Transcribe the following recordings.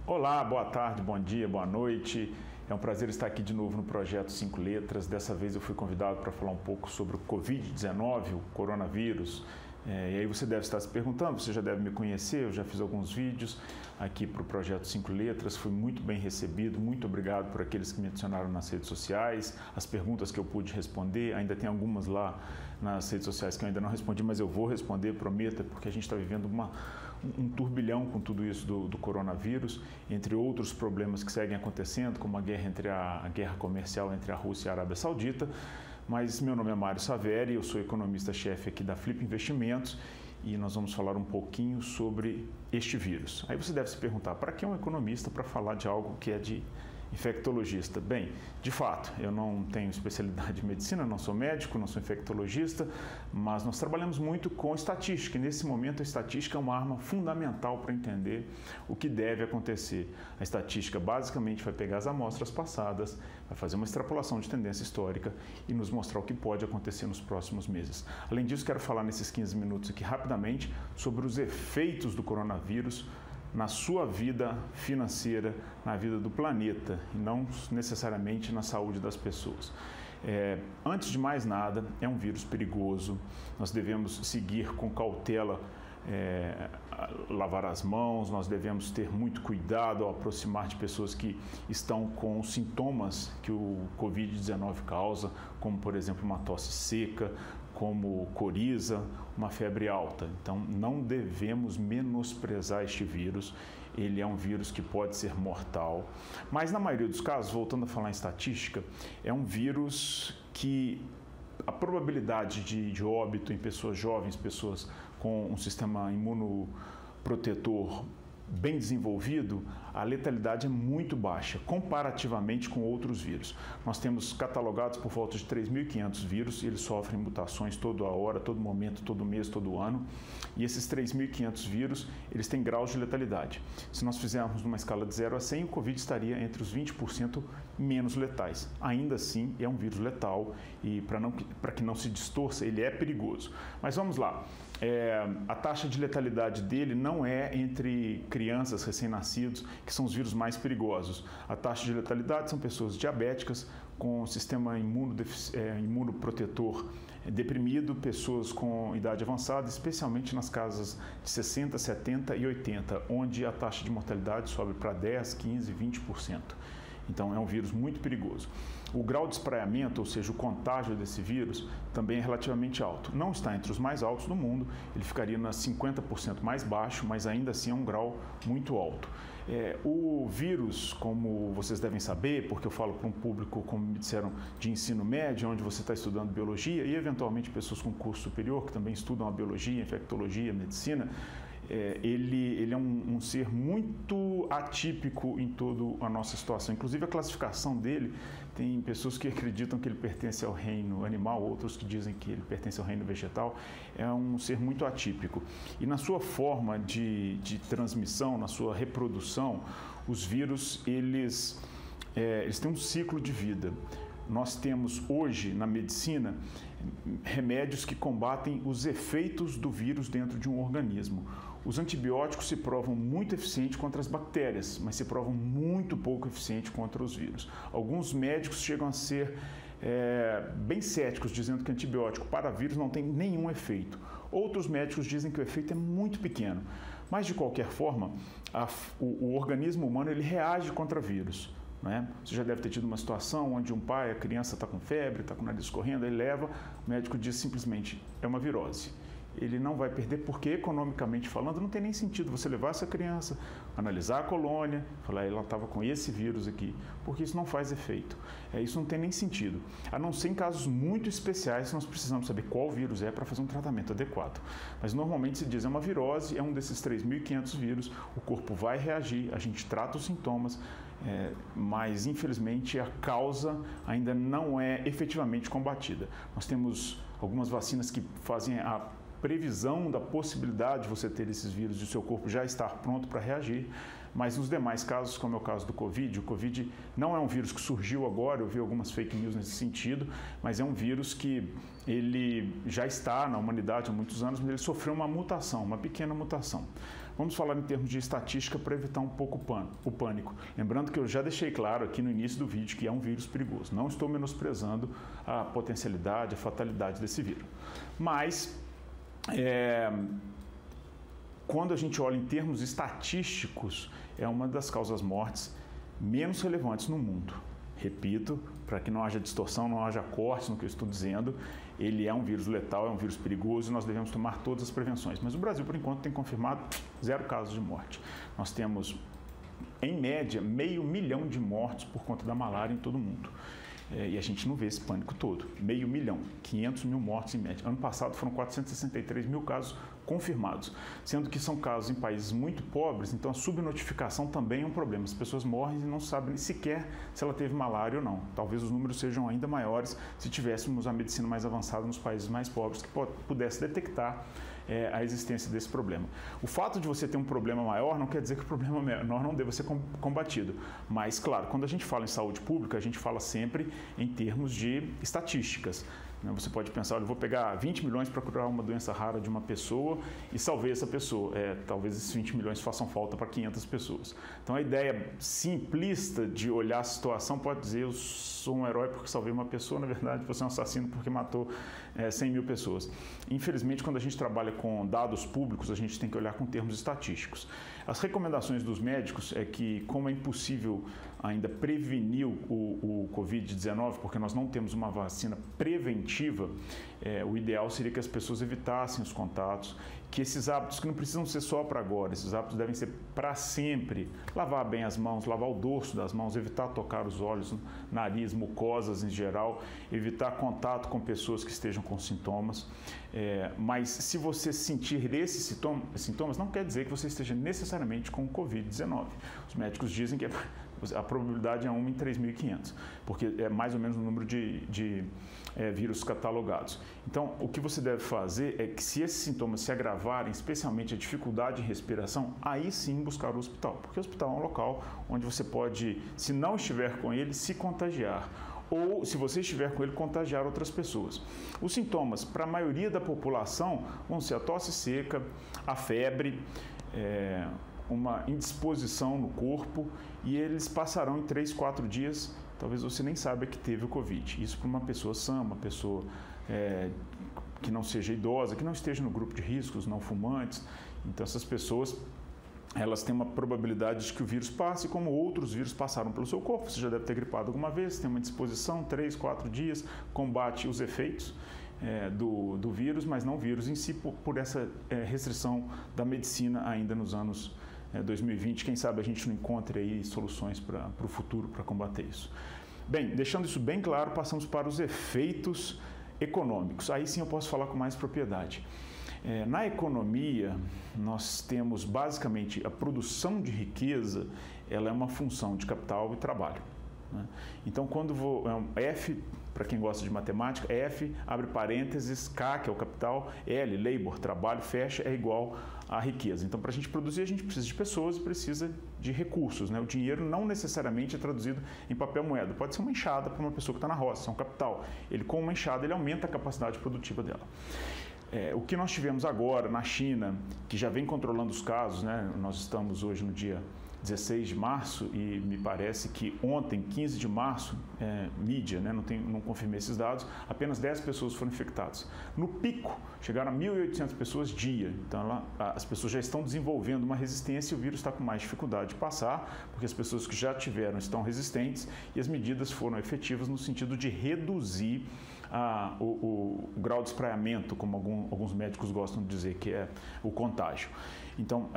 Olá, boa tarde, bom dia, boa noite. É um prazer estar aqui de novo no Projeto 5 Letras. Dessa vez eu fui convidado para falar um pouco sobre o Covid-19, o coronavírus. E aí você deve estar se perguntando, você já deve me conhecer, eu já fiz alguns vídeos aqui para o Projeto 5 Letras, fui muito bem recebido, muito obrigado por aqueles que me adicionaram nas redes sociais, as perguntas que eu pude responder, ainda tem algumas lá nas redes sociais que eu ainda não respondi, mas eu vou responder, prometo, porque a gente está vivendo um turbilhão com tudo isso do coronavírus, entre outros problemas que seguem acontecendo, como a guerra comercial entre a Rússia e a Arábia Saudita. Mas meu nome é Mário Saveri, eu sou economista-chefe aqui da Flip Investimentos e nós vamos falar um pouquinho sobre este vírus. Aí você deve se perguntar, para que um economista para falar de algo que é de infectologista? Bem, de fato, eu não tenho especialidade em medicina, não sou médico, não sou infectologista, mas nós trabalhamos muito com estatística e nesse momento a estatística é uma arma fundamental para entender o que deve acontecer. A estatística basicamente vai pegar as amostras passadas, vai fazer uma extrapolação de tendência histórica e nos mostrar o que pode acontecer nos próximos meses. Além disso, quero falar nesses 15 minutos aqui rapidamente sobre os efeitos do coronavírus na sua vida financeira, na vida do planeta e não necessariamente na saúde das pessoas. Antes de mais nada, é um vírus perigoso, nós devemos seguir com cautela, lavar as mãos, nós devemos ter muito cuidado ao aproximar de pessoas que estão com sintomas que o Covid-19 causa, como por exemplo uma tosse seca, como coriza, uma febre alta. Então não devemos menosprezar este vírus, ele é um vírus que pode ser mortal, mas na maioria dos casos, voltando a falar em estatística, é um vírus que a probabilidade de óbito em pessoas jovens, pessoas com um sistema imunoprotetor bem desenvolvido, a letalidade é muito baixa, comparativamente com outros vírus. Nós temos catalogados por volta de 3.500 vírus, e eles sofrem mutações toda hora, todo momento, todo mês, todo ano, e esses 3.500 vírus, eles têm graus de letalidade. Se nós fizermos numa escala de 0 a 100, o Covid estaria entre os 20% menos letais. Ainda assim, é um vírus letal, e para que não se distorça, ele é perigoso. Mas vamos lá. A taxa de letalidade dele não é entre crianças recém-nascidos, que são os vírus mais perigosos. A taxa de letalidade são pessoas diabéticas, com sistema imunoprotetor deprimido, pessoas com idade avançada, especialmente nas casas de 60, 70 e 80, onde a taxa de mortalidade sobe para 10, 15, 20%. Então é um vírus muito perigoso. O grau de espraiamento, ou seja, o contágio desse vírus, também é relativamente alto. Não está entre os mais altos do mundo, ele ficaria nas 50% mais baixo, mas ainda assim é um grau muito alto. O vírus, como vocês devem saber, porque eu falo para um público, como me disseram, de ensino médio, onde você está estudando biologia e eventualmente pessoas com curso superior que também estudam a biologia, infectologia, medicina, ele é um ser muito atípico em toda a nossa situação. Inclusive a classificação dele, tem pessoas que acreditam que ele pertence ao reino animal, outros que dizem que ele pertence ao reino vegetal. É um ser muito atípico. E na sua forma de transmissão, na sua reprodução, os vírus eles têm um ciclo de vida. Nós temos hoje na medicina remédios que combatem os efeitos do vírus dentro de um organismo. Os antibióticos se provam muito eficientes contra as bactérias, mas se provam muito pouco eficientes contra os vírus. Alguns médicos chegam a ser bem céticos, dizendo que antibiótico para vírus não tem nenhum efeito. Outros médicos dizem que o efeito é muito pequeno. Mas, de qualquer forma, o organismo humano ele reage contra vírus. Você já deve ter tido uma situação onde um pai, a criança está com febre, está com o nariz escorrendo, ele leva, o médico diz simplesmente, é uma virose. Ele não vai perder porque, economicamente falando, não tem nem sentido você levar essa criança, analisar a colônia, falar, ela estava com esse vírus aqui, porque isso não faz efeito. Isso não tem nem sentido. A não ser em casos muito especiais, nós precisamos saber qual vírus é para fazer um tratamento adequado. Mas normalmente se diz, é uma virose, é um desses 3.500 vírus, o corpo vai reagir, a gente trata os sintomas, mas infelizmente a causa ainda não é efetivamente combatida. Nós temos algumas vacinas que fazem a previsão da possibilidade de você ter esses vírus e o seu corpo já estar pronto para reagir, mas nos demais casos, como é o caso do Covid, o Covid não é um vírus que surgiu agora, eu vi algumas fake news nesse sentido, mas é um vírus que ele já está na humanidade há muitos anos, mas ele sofreu uma mutação, uma pequena mutação. Vamos falar em termos de estatística para evitar um pouco o pânico. Lembrando que eu já deixei claro aqui no início do vídeo que é um vírus perigoso. Não estou menosprezando a potencialidade, a fatalidade desse vírus. Mas, quando a gente olha em termos estatísticos, é uma das causas mortes menos relevantes no mundo. Repito, para que não haja distorção, não haja cortes no que eu estou dizendo, ele é um vírus letal, é um vírus perigoso e nós devemos tomar todas as prevenções. Mas o Brasil, por enquanto, tem confirmado 0 casos de morte. Nós temos, em média, 500 mil de mortes por conta da malária em todo o mundo. E a gente não vê esse pânico todo. 500 mil, 500 mil mortes em média. Ano passado foram 463 mil casos confirmados, sendo que são casos em países muito pobres, então a subnotificação também é um problema. As pessoas morrem e não sabem sequer se ela teve malária ou não. Talvez os números sejam ainda maiores se tivéssemos a medicina mais avançada nos países mais pobres, que pudesse detectar a existência desse problema. O fato de você ter um problema maior não quer dizer que o problema menor não deva ser combatido. Mas, claro, quando a gente fala em saúde pública, a gente fala sempre em termos de estatísticas. Você pode pensar, eu vou pegar 20 milhões para curar uma doença rara de uma pessoa e salvei essa pessoa. Talvez esses 20 milhões façam falta para 500 pessoas. Então a ideia simplista de olhar a situação pode dizer eu sou um herói porque salvei uma pessoa, na verdade você é um assassino porque matou 100 mil pessoas. Infelizmente, quando a gente trabalha com dados públicos, a gente tem que olhar com termos estatísticos. As recomendações dos médicos é que, como é impossível ainda prevenir o Covid-19, porque nós não temos uma vacina preventiva, o ideal seria que as pessoas evitassem os contatos, que esses hábitos que não precisam ser só para agora, esses hábitos devem ser para sempre. Lavar bem as mãos, lavar o dorso das mãos, evitar tocar os olhos, nariz, mucosas em geral, evitar contato com pessoas que estejam com sintomas. Mas se você sentir esses sintomas, não quer dizer que você esteja necessariamente com Covid-19. Os médicos dizem que a probabilidade é 1 em 3.500, porque é mais ou menos o número de vírus catalogados. Então, o que você deve fazer é que, se esses sintomas se agravarem, especialmente a dificuldade em respiração, aí sim buscar o hospital, porque o hospital é um local onde você pode, se não estiver com ele, se contagiar, ou, se você estiver com ele, contagiar outras pessoas. Os sintomas, para a maioria da população, vão ser a tosse seca, a febre, uma indisposição no corpo, e eles passarão em 3, 4 dias, talvez você nem saiba que teve o Covid. Isso para uma pessoa sã, uma pessoa que não seja idosa, que não esteja no grupo de riscos, não fumantes. Então essas pessoas, elas têm uma probabilidade de que o vírus passe, como outros vírus passaram pelo seu corpo. Você já deve ter gripado alguma vez, tem uma disposição, 3, 4 dias, combate os efeitos do vírus, mas não o vírus em si, por essa restrição da medicina ainda nos anos 2020, quem sabe a gente não encontre aí soluções para o futuro para combater isso. Bem, deixando isso bem claro, passamos para os efeitos econômicos. Aí sim eu posso falar com mais propriedade. Na economia, nós temos basicamente a produção de riqueza, ela é uma função de capital e trabalho. Então, quando F, para quem gosta de matemática, F, abre parênteses, K, que é o capital, L, labor, trabalho, fecha, é igual a riqueza. Então, para a gente produzir, a gente precisa de pessoas e precisa de recursos. O dinheiro não necessariamente é traduzido em papel moeda. Pode ser uma enxada para uma pessoa que está na roça, é um capital. Ele, com uma enxada, ele aumenta a capacidade produtiva dela. O que nós tivemos agora na China, que já vem controlando os casos, nós estamos hoje no dia 16 de março e me parece que ontem, 15 de março, mídia, não confirmei esses dados, apenas 10 pessoas foram infectadas. No pico, chegaram a 1.800 pessoas dia. Então, as pessoas já estão desenvolvendo uma resistência e o vírus está com mais dificuldade de passar, porque as pessoas que já tiveram estão resistentes e as medidas foram efetivas no sentido de reduzir o grau de espraiamento, como alguns médicos gostam de dizer, que é o contágio. Então,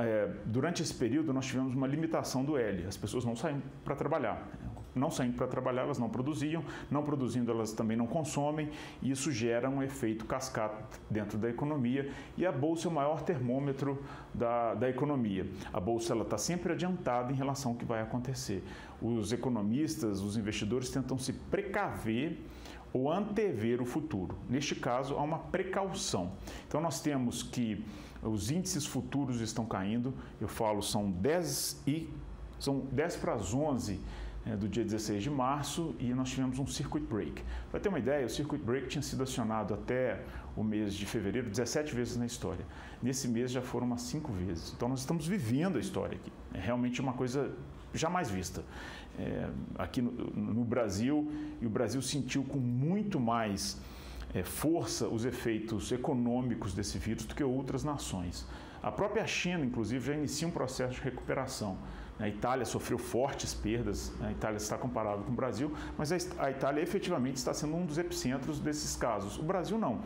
durante esse período, nós tivemos uma limitação do L. As pessoas não saíam para trabalhar. Não saindo para trabalhar, elas não produziam. Não produzindo, elas também não consomem. E isso gera um efeito cascata dentro da economia. E a Bolsa é o maior termômetro da economia. A Bolsa está sempre adiantada em relação ao que vai acontecer. Os economistas, os investidores tentam se precaver ou antever o futuro. Neste caso, há uma precaução. Então, nós temos que os índices futuros estão caindo, eu falo, são 10 para as 11 do dia 16 de março e nós tivemos um circuit break. Para ter uma ideia, o circuit break tinha sido acionado até o mês de fevereiro 17 vezes na história. Nesse mês já foram umas 5 vezes. Então nós estamos vivendo a história aqui. É realmente uma coisa jamais vista aqui no Brasil, e o Brasil sentiu com muito mais força os efeitos econômicos desse vírus do que outras nações. A própria China, inclusive, já inicia um processo de recuperação. A Itália sofreu fortes perdas, a Itália está comparável com o Brasil, mas a Itália efetivamente está sendo um dos epicentros desses casos. O Brasil não.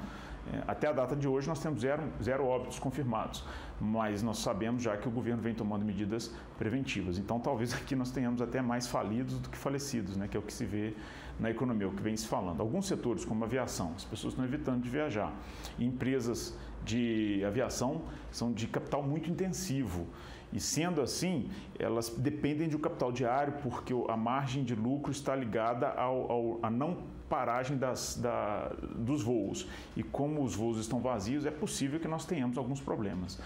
Até a data de hoje nós temos zero óbitos confirmados, mas nós sabemos já que o governo vem tomando medidas preventivas. Então talvez aqui nós tenhamos até mais falidos do que falecidos, que é o que se vê na economia, o que vem se falando. Alguns setores, como a aviação, as pessoas estão evitando de viajar. E empresas de aviação são de capital muito intensivo. E sendo assim, elas dependem de um capital diário, porque a margem de lucro está ligada à não paragem dos voos. E como os voos estão vazios, é possível que nós tenhamos alguns problemas.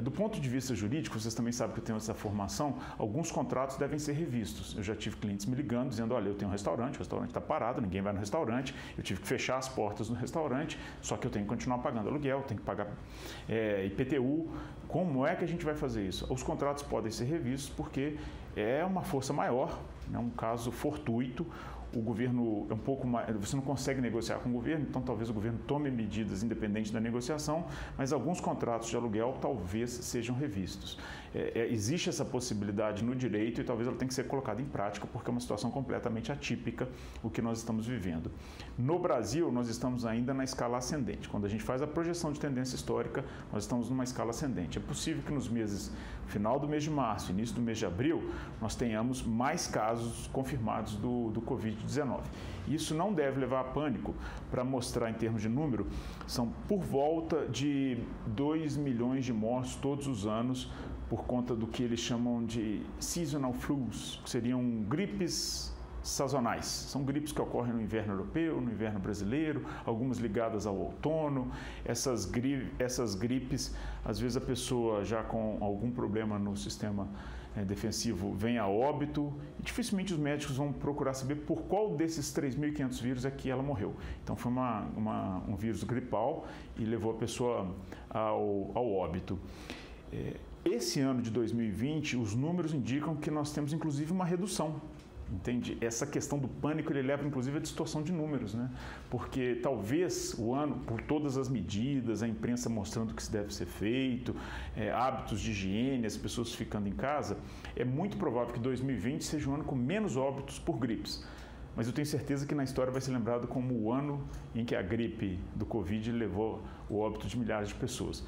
Do ponto de vista jurídico, vocês também sabem que eu tenho essa formação, alguns contratos devem ser revistos. Eu já tive clientes me ligando, dizendo, olha, eu tenho um restaurante, o restaurante está parado, ninguém vai no restaurante, eu tive que fechar as portas no restaurante, só que eu tenho que continuar pagando aluguel, tenho que pagar IPTU. Como é que a gente vai fazer isso? Os contratos podem ser revistos porque é uma força maior, é um caso fortuito. O governo é um pouco mais, você não consegue negociar com o governo, então talvez o governo tome medidas independentes da negociação, mas alguns contratos de aluguel talvez sejam revistos. Existe essa possibilidade no direito e talvez ela tenha que ser colocada em prática, porque é uma situação completamente atípica o que nós estamos vivendo. No Brasil, nós estamos ainda na escala ascendente. Quando a gente faz a projeção de tendência histórica, nós estamos numa escala ascendente. É possível que nos meses, final do mês de março, início do mês de abril, nós tenhamos mais casos confirmados do Covid-19. Isso não deve levar a pânico. Para mostrar em termos de número, são por volta de 2 milhões de mortos todos os anos por conta do que eles chamam de seasonal flus, que seriam gripes sazonais. São gripes que ocorrem no inverno europeu, no inverno brasileiro, algumas ligadas ao outono. Essas gripes, às vezes a pessoa já com algum problema no sistema defensivo vem a óbito e dificilmente os médicos vão procurar saber por qual desses 3.500 vírus é que ela morreu. Então foi um vírus gripal e levou a pessoa ao óbito. Esse ano de 2020, os números indicam que nós temos inclusive uma redução. Entende? Essa questão do pânico, ele leva inclusive a distorção de números, Porque talvez o ano, por todas as medidas, a imprensa mostrando o que se deve ser feito, hábitos de higiene, as pessoas ficando em casa, é muito provável que 2020 seja um ano com menos óbitos por gripes. Mas eu tenho certeza que na história vai ser lembrado como o ano em que a gripe do Covid levou o óbito de milhares de pessoas.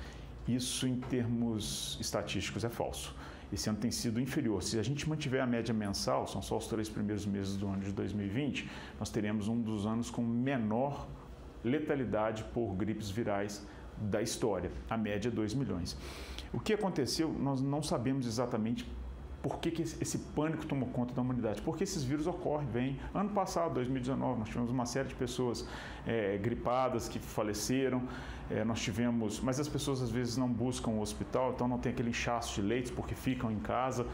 Isso, em termos estatísticos, é falso. Esse ano tem sido inferior. Se a gente mantiver a média mensal, são só os 3 primeiros meses do ano de 2020, nós teremos um dos anos com menor letalidade por gripes virais da história. A média é 2 milhões. O que aconteceu, nós não sabemos exatamente por que esse pânico tomou conta da humanidade. Porque esses vírus vêm. Ano passado, 2019, nós tivemos uma série de pessoas gripadas que faleceram. Nós tivemos, mas as pessoas às vezes não buscam o hospital, então não tem aquele inchaço de leitos porque ficam em casa.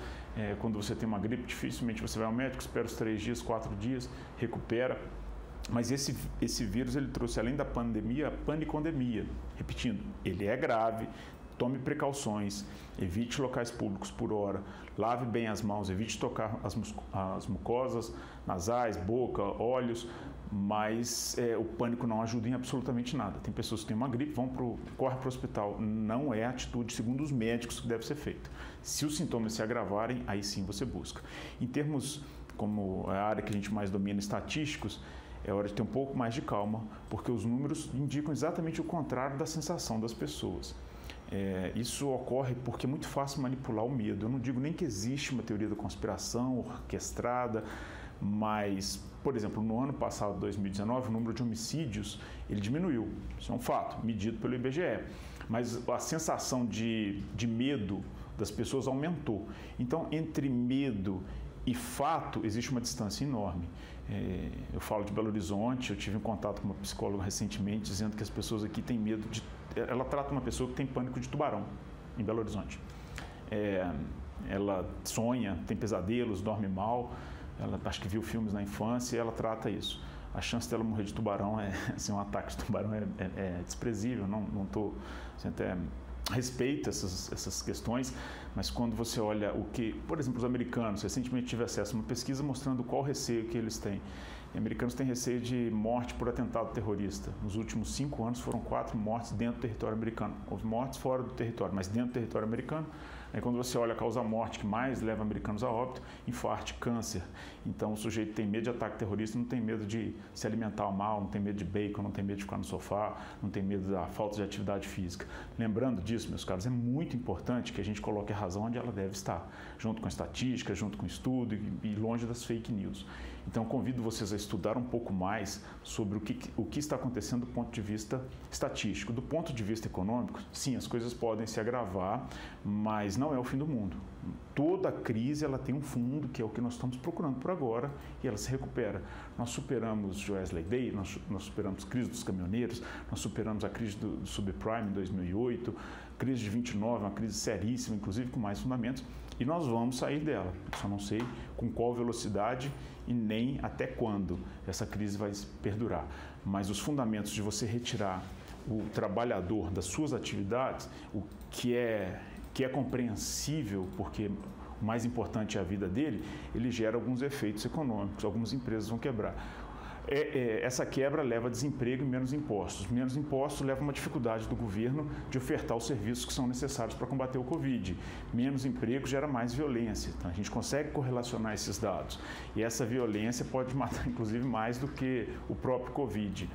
Quando você tem uma gripe, dificilmente você vai ao médico, espera os 3 dias, 4 dias, recupera. Mas esse vírus ele trouxe, além da pandemia, a panicondemia. Repetindo, ele é grave. Tome precauções, evite locais públicos por hora, lave bem as mãos, evite tocar as mucosas nasais, boca, olhos, mas o pânico não ajuda em absolutamente nada. Tem pessoas que têm uma gripe, correm para o hospital. Não é a atitude, segundo os médicos, que deve ser feita. Se os sintomas se agravarem, aí sim você busca. Em termos, como a área que a gente mais domina, estatísticos, é hora de ter um pouco mais de calma, porque os números indicam exatamente o contrário da sensação das pessoas. Isso ocorre porque é muito fácil manipular o medo. Eu não digo nem que existe uma teoria da conspiração orquestrada, mas, por exemplo, no ano passado, 2019, o número de homicídios ele diminuiu. Isso é um fato, medido pelo IBGE. Mas a sensação de medo das pessoas aumentou. Então, entre medo e fato, existe uma distância enorme. Eu falo de Belo Horizonte, eu tive um contato com uma psicóloga recentemente, dizendo que as pessoas aqui têm medo de... Ela trata uma pessoa que tem pânico de tubarão, em Belo Horizonte. Ela sonha, tem pesadelos, dorme mal. ela acho que viu filmes na infância e ela trata isso. A chance dela morrer de tubarão, assim, um ataque de tubarão é desprezível, não estou... Assim, até respeito essas questões, mas quando você olha o que, por exemplo, os americanos, recentemente tive acesso a uma pesquisa mostrando qual o receio que eles têm. E americanos têm receio de morte por atentado terrorista. Nos últimos 5 anos foram 4 mortes dentro do território americano. Houve mortes fora do território, mas dentro do território americano. Aí quando você olha a causa-morte que mais leva americanos a óbito, infarto, câncer. Então o sujeito tem medo de ataque terrorista, não tem medo de se alimentar mal, não tem medo de bacon, não tem medo de ficar no sofá, não tem medo da falta de atividade física. Lembrando disso, meus caros, é muito importante que a gente coloque a razão onde ela deve estar, junto com a estatística, junto com o estudo e longe das fake news. Então convido vocês a estudar um pouco mais sobre o que está acontecendo do ponto de vista estatístico. Do ponto de vista econômico, sim, as coisas podem se agravar, mas não é o fim do mundo. Toda crise ela tem um fundo, que é o que nós estamos procurando por agora, e ela se recupera. Nós superamos Joesley Day, nós superamos a crise dos caminhoneiros, nós superamos a crise do subprime em 2008, a crise de 29, uma crise seríssima, inclusive com mais fundamentos, e nós vamos sair dela. Eu só não sei com qual velocidade e nem até quando essa crise vai perdurar. Mas os fundamentos de você retirar o trabalhador das suas atividades, o que é compreensível, porque o mais importante é a vida dele, ele gera alguns efeitos econômicos, algumas empresas vão quebrar. Essa quebra leva a desemprego e menos impostos. Menos impostos leva a uma dificuldade do governo de ofertar os serviços que são necessários para combater o Covid. Menos emprego gera mais violência. Então, a gente consegue correlacionar esses dados. E essa violência pode matar, inclusive, mais do que o próprio Covid.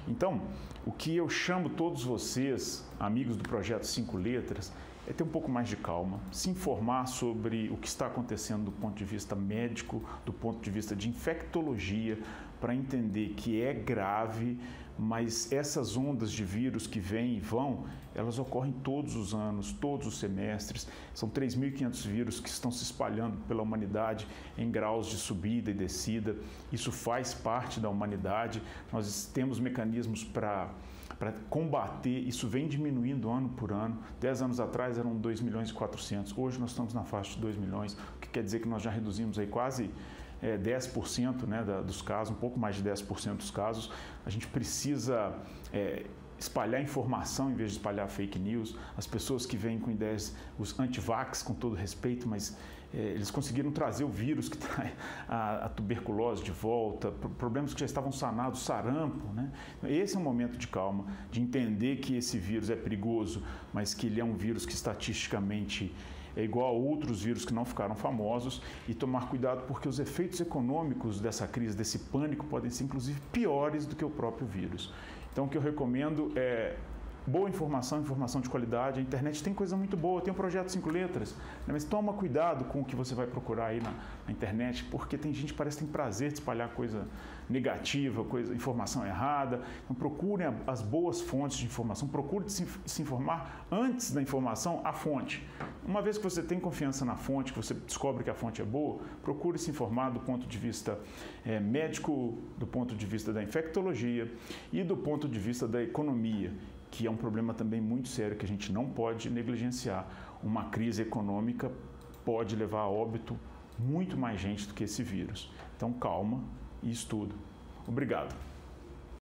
Então, o que eu chamo todos vocês, amigos do Projeto 5 Letras, é ter um pouco mais de calma, se informar sobre o que está acontecendo do ponto de vista médico, do ponto de vista de infectologia, para entender que é grave, mas essas ondas de vírus que vêm e vão, elas ocorrem todos os anos, todos os semestres. São 3.500 vírus que estão se espalhando pela humanidade em graus de subida e descida. Isso faz parte da humanidade. Nós temos mecanismos para combater, isso vem diminuindo ano por ano. 10 anos atrás eram 2.400.000, hoje nós estamos na faixa de 2 milhões, o que quer dizer que nós já reduzimos aí quase 10%, né, dos casos, um pouco mais de 10% dos casos. A gente precisa espalhar informação em vez de espalhar fake news. As pessoas que vêm com ideias, os anti-vax, com todo respeito, mas eles conseguiram trazer o vírus que traz a tuberculose de volta, problemas que já estavam sanados, sarampo, né? Esse é um momento de calma, de entender que esse vírus é perigoso, mas que ele é um vírus que estatisticamente é igual a outros vírus que não ficaram famosos, e tomar cuidado porque os efeitos econômicos dessa crise, desse pânico, podem ser inclusive piores do que o próprio vírus. Então o que eu recomendo é boa informação, informação de qualidade. A internet tem coisa muito boa, tem o Projeto 5 Letras, né? Mas toma cuidado com o que você vai procurar aí na internet, porque tem gente que parece que tem prazer de espalhar coisa negativa, informação errada. Então procurem as boas fontes de informação, procure se informar antes da informação, a fonte. Uma vez que você tem confiança na fonte, que você descobre que a fonte é boa, procure se informar do ponto de vista médico, do ponto de vista da infectologia e do ponto de vista da economia, que é um problema também muito sério que a gente não pode negligenciar. Uma crise econômica pode levar a óbito muito mais gente do que esse vírus. Então, calma e estudo. Obrigado.